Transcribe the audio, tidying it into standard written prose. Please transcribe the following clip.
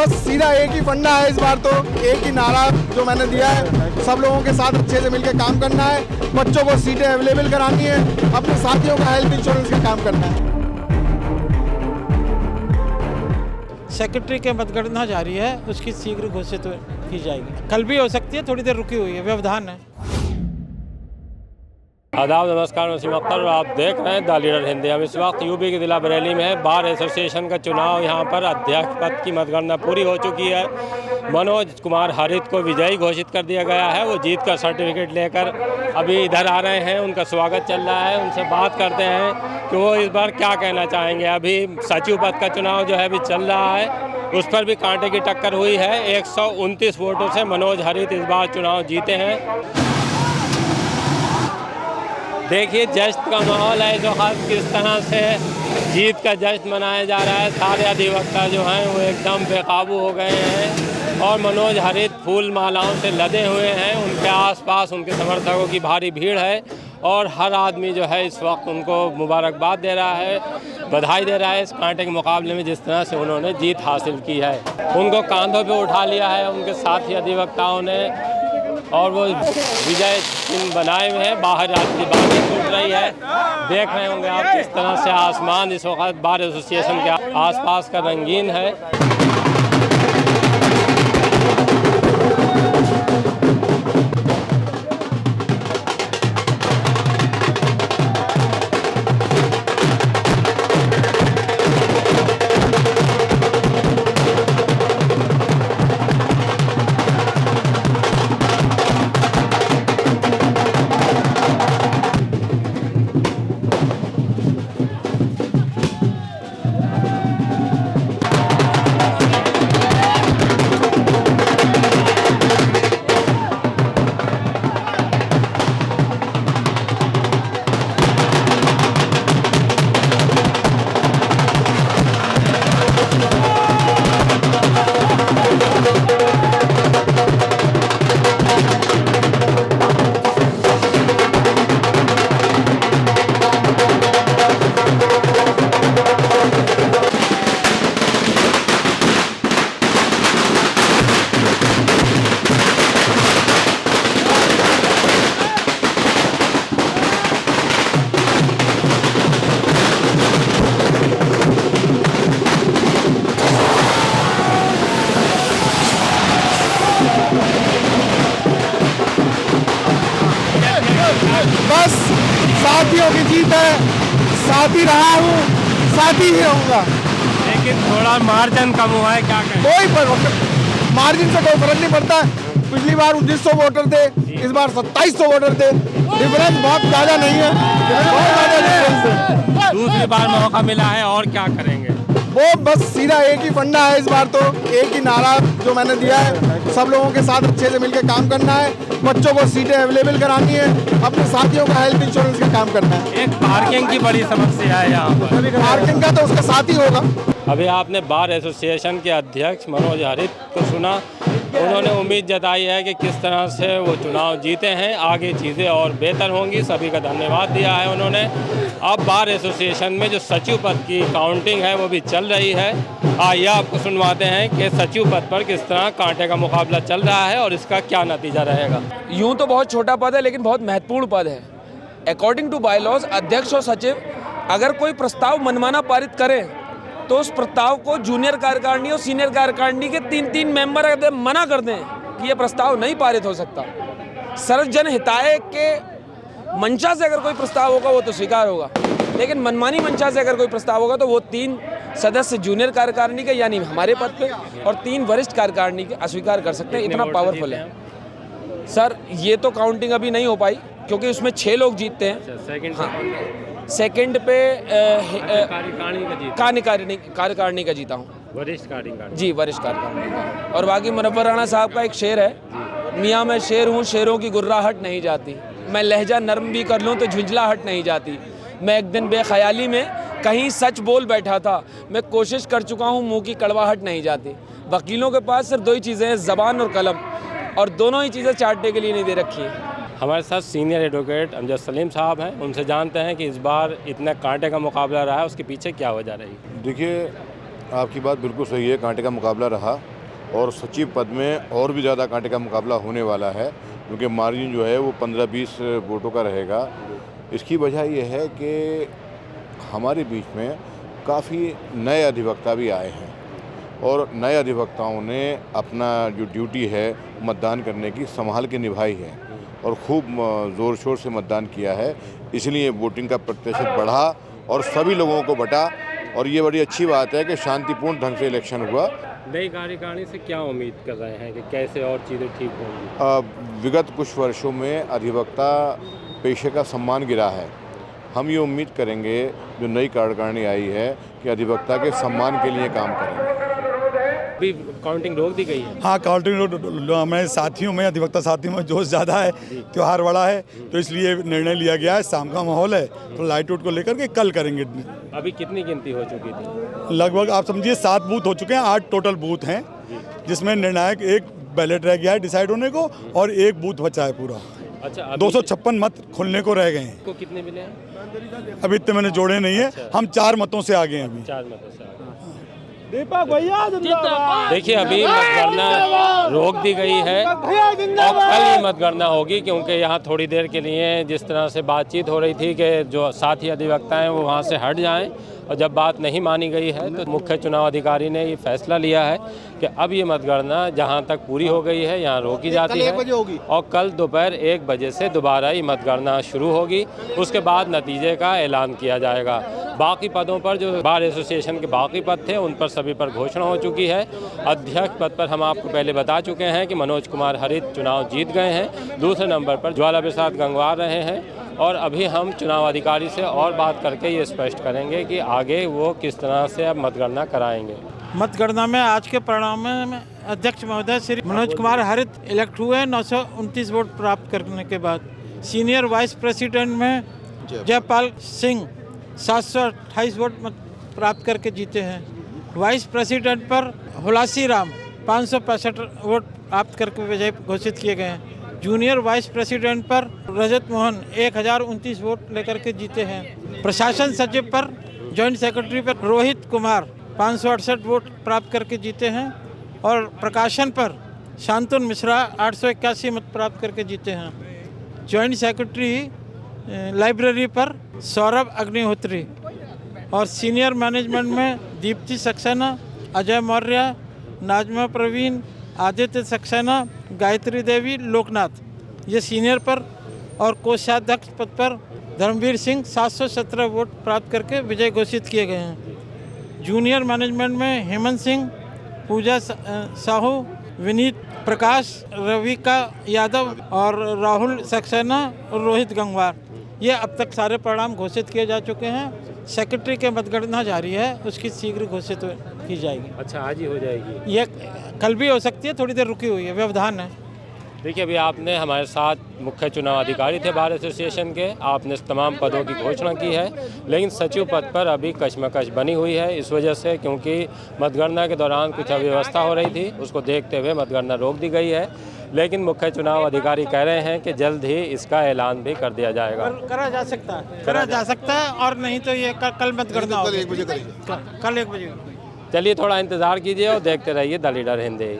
बस सीधा एक ही फंडा है इस बार, तो एक ही नारा जो मैंने दिया है, सब लोगों के साथ अच्छे से मिलकर काम करना है, बच्चों को सीटें अवेलेबल करानी है, अपने साथियों का हेल्थ इंश्योरेंस का काम करना है। सेक्रेटरी के मतगणना जारी है, उसकी शीघ्र घोषित की जाएगी। कल भी हो सकती है, थोड़ी देर रुकी हुई है, व्यवधान है। आदाब, नमस्कार, वसीम अख्तर और आप देख रहे हैं द लीडर हिंदी। हम इस वक्त यूपी के जिला बरेली में बार एसोसिएशन का चुनाव, यहाँ पर अध्यक्ष पद की मतगणना पूरी हो चुकी है। मनोज कुमार हरित को विजयी घोषित कर दिया गया है। वो जीत का सर्टिफिकेट लेकर अभी इधर आ रहे हैं, उनका स्वागत चल रहा है। उनसे बात करते हैं कि वो इस बार क्या कहना चाहेंगे। अभी सचिव पद का चुनाव जो है अभी चल रहा है, उस पर भी कांटे की टक्कर हुई है। 129 वोटों से मनोज हरित इस बार चुनाव जीते हैं। देखिए जश्न का माहौल है, जो किस तरह से जीत का जश्न मनाया जा रहा है। सारे अधिवक्ता जो हैं वो एकदम बेकाबू हो गए हैं और मनोज हरित फूल मालाओं से लदे हुए हैं। उनके आसपास उनके समर्थकों की भारी भीड़ है और हर आदमी जो है इस वक्त उनको मुबारकबाद दे रहा है, बधाई दे रहा है इस कांटे के मुकाबले में जिस तरह से उन्होंने जीत हासिल की है। उनको कांधों पे उठा लिया है उनके साथी अधिवक्ताओं ने और वो विजय चिन्ह बनाए हुए हैं। बाहर रात की बातें टूट रही है, देख रहे होंगे आप किस तरह से आसमान इस वक्त बार एसोसिएशन के आसपास का रंगीन है। बस साथियों की जीत है, साथी रहा हूँ, साथी ही रहूँगा। लेकिन थोड़ा मार्जिन कम हुआ है, क्या कहें? कोई मार्जिन से कोई फर्क नहीं पड़ता। पिछली बार 1900 वोटर थे, इस बार 2700 वोटर थे। डिफरेंस बहुत ज़्यादा नहीं है, बहुत ज़्यादा डिफरेंस है। दूसरी बार मौका मिला है और क्या करेंगे? वो बस सीधा एक ही फंडा है इस बार, तो एक ही नारा जो मैंने दिया है, सब लोगों के साथ अच्छे से मिलकर काम करना है, बच्चों को सीटें अवेलेबल करानी है, अपने साथियों का हेल्थ इंश्योरेंस का काम करना है। एक पार्किंग की बड़ी समस्या है यहाँ पर। पार्किंग का तो उसका साथी होगा। अभी आपने बार एसोसिएशन के अध्यक्ष मनोज हरित को सुना। उन्होंने उम्मीद जताई है कि किस तरह से वो चुनाव जीते हैं, आगे चीज़ें और बेहतर होंगी। सभी का धन्यवाद दिया है उन्होंने। अब बार एसोसिएशन में जो सचिव पद की काउंटिंग है वो भी चल रही है। आइए आपको सुनवाते हैं कि सचिव पद पर किस तरह कांटे का मुकाबला चल रहा है और इसका क्या नतीजा रहेगा। यूँ तो बहुत छोटा पद है लेकिन बहुत महत्वपूर्ण पद है। अकॉर्डिंग टू बायलॉज अध्यक्ष और सचिव अगर कोई प्रस्ताव मनमाना पारित करें तो उस प्रस्ताव को जूनियर कार्यकारिणी और सीनियर कार्यकारिणी के 3-3 मेंबर अगर मना कर दें कि ये प्रस्ताव नहीं पारित हो सकता, सर्वजन हिताय के मंशा से अगर कोई प्रस्ताव होगा वो तो स्वीकार होगा, लेकिन मनमानी मंशा से अगर कोई प्रस्ताव होगा तो वो 3 सदस्य जूनियर कार्यकारिणी के यानी हमारे पद पे और 3 वरिष्ठ कार्यकारिणी के अस्वीकार कर सकते हैं। इतना पावरफुल है सर। ये तो काउंटिंग अभी नहीं हो पाई क्योंकि उसमें 6 लोग जीतते हैं। सेकंड पे कार्यकारिणी का जीता हूँ, वरिष्ठ कार्यकारिणी जी, वरिष्ठ कार्यकारिणी का। और बाकी मुनव्वर राणा साहब का एक शेर है, मियाँ मैं शेर हूँ, शेरों की गुर्राहट नहीं जाती, मैं लहजा नरम भी कर लूँ तो झुंझलाहट नहीं जाती, मैं एक दिन बेख्याली में कहीं सच बोल बैठा था, मैं कोशिश कर चुका हूँ मुँह की कड़वाहट नहीं जाती। वकीलों के पास सिर्फ 2 ही चीज़ें हैं, ज़बान और कलम, और दोनों ही चीज़ें चाटने के लिए नहीं दे रखी है। हमारे साथ सीनियर एडवोकेट अमजद सलीम साहब हैं, उनसे जानते हैं कि इस बार इतना कांटे का मुकाबला रहा है, उसके पीछे क्या वजह रही। देखिए, आपकी बात बिल्कुल सही है, कांटे का मुकाबला रहा। और सचिव पद में और भी ज़्यादा कांटे का मुकाबला होने वाला है, क्योंकि मार्जिन जो है वो 15-20 वोटों का रहेगा। इसकी वजह यह है कि हमारे बीच में काफ़ी नए अधिवक्ता भी आए हैं और नए अधिवक्ताओं ने अपना जो ड्यूटी है मतदान करने की संभाल के निभाई है और खूब ज़ोर शोर से मतदान किया है। इसलिए वोटिंग का प्रतिशत बढ़ा और सभी लोगों को बटा, और ये बड़ी अच्छी बात है कि शांतिपूर्ण ढंग से इलेक्शन हुआ। नई कार्यकारिणी से क्या उम्मीद कर रहे हैं कि कैसे और चीज़ें ठीक होंगी? विगत कुछ वर्षों में अधिवक्ता पेशे का सम्मान गिरा है। हम ये उम्मीद करेंगे जो नई कार्यकारिणी आई है कि अधिवक्ता के सम्मान के लिए काम करेंगे। अभी काउंटिंग रोक दी गई है। हाँ, काउंटिंग हमारे साथियों में, अधिवक्ता साथियों में जोश ज़्यादा है, त्यौहार बड़ा है, तो इसलिए निर्णय लिया गया है। शाम का माहौल है तो लाइट आउट को लेकर के कल करेंगे। अभी कितनी गिनती हो चुकी थी? लगभग आप समझिए 7 बूथ हो चुके हैं, 8 टोटल बूथ हैं, जिसमें निर्णायक एक बैलेट रह गया है डिसाइड होने को और एक बूथ बचा है पूरा। अच्छा, 256 मत खुलने को रह गए हैं। को कितने मिले हैं? अभी इतने मैंने जोड़े नहीं है। हम 4 मतों से आगे हैं अभी। 4 मतों से आगे। देखिए, अभी मतगणना रोक दी गई है और कल ही मतगणना होगी, क्योंकि यहाँ थोड़ी देर के लिए जिस तरह से बातचीत हो रही थी कि जो साथी अधिवक्ता हैं वो वहाँ से हट जाएं, और जब बात नहीं मानी गई है तो मुख्य चुनाव अधिकारी ने ये फैसला लिया है कि अब ये मतगणना जहाँ तक पूरी हो गई है यहाँ रोकी जाती है और कल दोपहर 1 बजे से दोबारा ये मतगणना शुरू होगी। उसके बाद नतीजे का ऐलान किया जाएगा। बाकी पदों पर जो बार एसोसिएशन के बाकी पद थे उन पर सभी पर घोषणा हो चुकी है। अध्यक्ष पद पर हम आपको पहले बता चुके हैं कि मनोज कुमार हरित चुनाव जीत गए हैं। दूसरे नंबर पर ज्वाला प्रसाद गंगवार रहे हैं और अभी हम चुनाव अधिकारी से और बात करके ये स्पष्ट करेंगे कि आगे वो किस तरह से अब मतगणना कराएंगे। मतगणना में आज के परिणाम में अध्यक्ष महोदय श्री मनोज कुमार हरित इलेक्ट हुए 929 वोट प्राप्त करने के बाद। सीनियर वाइस प्रेसिडेंट में जयपाल सिंह 728 वोट प्राप्त करके जीते हैं। वाइस प्रेसिडेंट पर हुलासी राम 565 वोट प्राप्त करके विजयी घोषित किए गए हैं। जूनियर वाइस प्रेसिडेंट पर रजत मोहन 1029 वोट लेकर के जीते हैं। प्रशासन सचिव पर जॉइंट सेक्रेटरी पर रोहित कुमार 568 वोट प्राप्त करके जीते हैं और प्रकाशन पर शांतनु मिश्रा 881 मत प्राप्त करके जीते हैं। जॉइंट सेक्रेटरी लाइब्रेरी पर सौरभ अग्निहोत्री और सीनियर मैनेजमेंट में दीप्ति सक्सेना, अजय मौर्य, नाजमा प्रवीण, आदित्य सक्सेना, गायत्री देवी, लोकनाथ, ये सीनियर पर, और कोषाध्यक्ष पद पर धर्मवीर सिंह 717 वोट प्राप्त करके विजय घोषित किए गए हैं। जूनियर मैनेजमेंट में हेमंत सिंह, पूजा साहू, विनीत प्रकाश, रविका यादव और राहुल सक्सेना और रोहित गंगवार, ये अब तक सारे परिणाम घोषित किए जा चुके हैं। सेक्रेटरी के मतगणना जारी है, उसकी शीघ्र घोषित की जाएगी। अच्छा, आज ही हो जाएगी? ये कल भी हो सकती है, थोड़ी देर रुकी हुई है, व्यवधान है। देखिए, अभी आपने हमारे साथ मुख्य चुनाव अधिकारी थे बार एसोसिएशन के, आपने तमाम पदों की घोषणा की है, लेकिन सचिव पद पर अभी कशमकश बनी हुई है इस वजह से क्योंकि मतगणना के दौरान कुछ अव्यवस्था हो रही थी, उसको देखते हुए मतगणना रोक दी गई है। लेकिन मुख्य चुनाव अधिकारी कह रहे हैं कि जल्द ही इसका ऐलान भी कर दिया जाएगा। करा जा सकता है और नहीं तो ये कल मतगणना होगी। कल 1 बजे। चलिए, थोड़ा इंतज़ार कीजिए और देखते रहिए द लीडर हिंदी।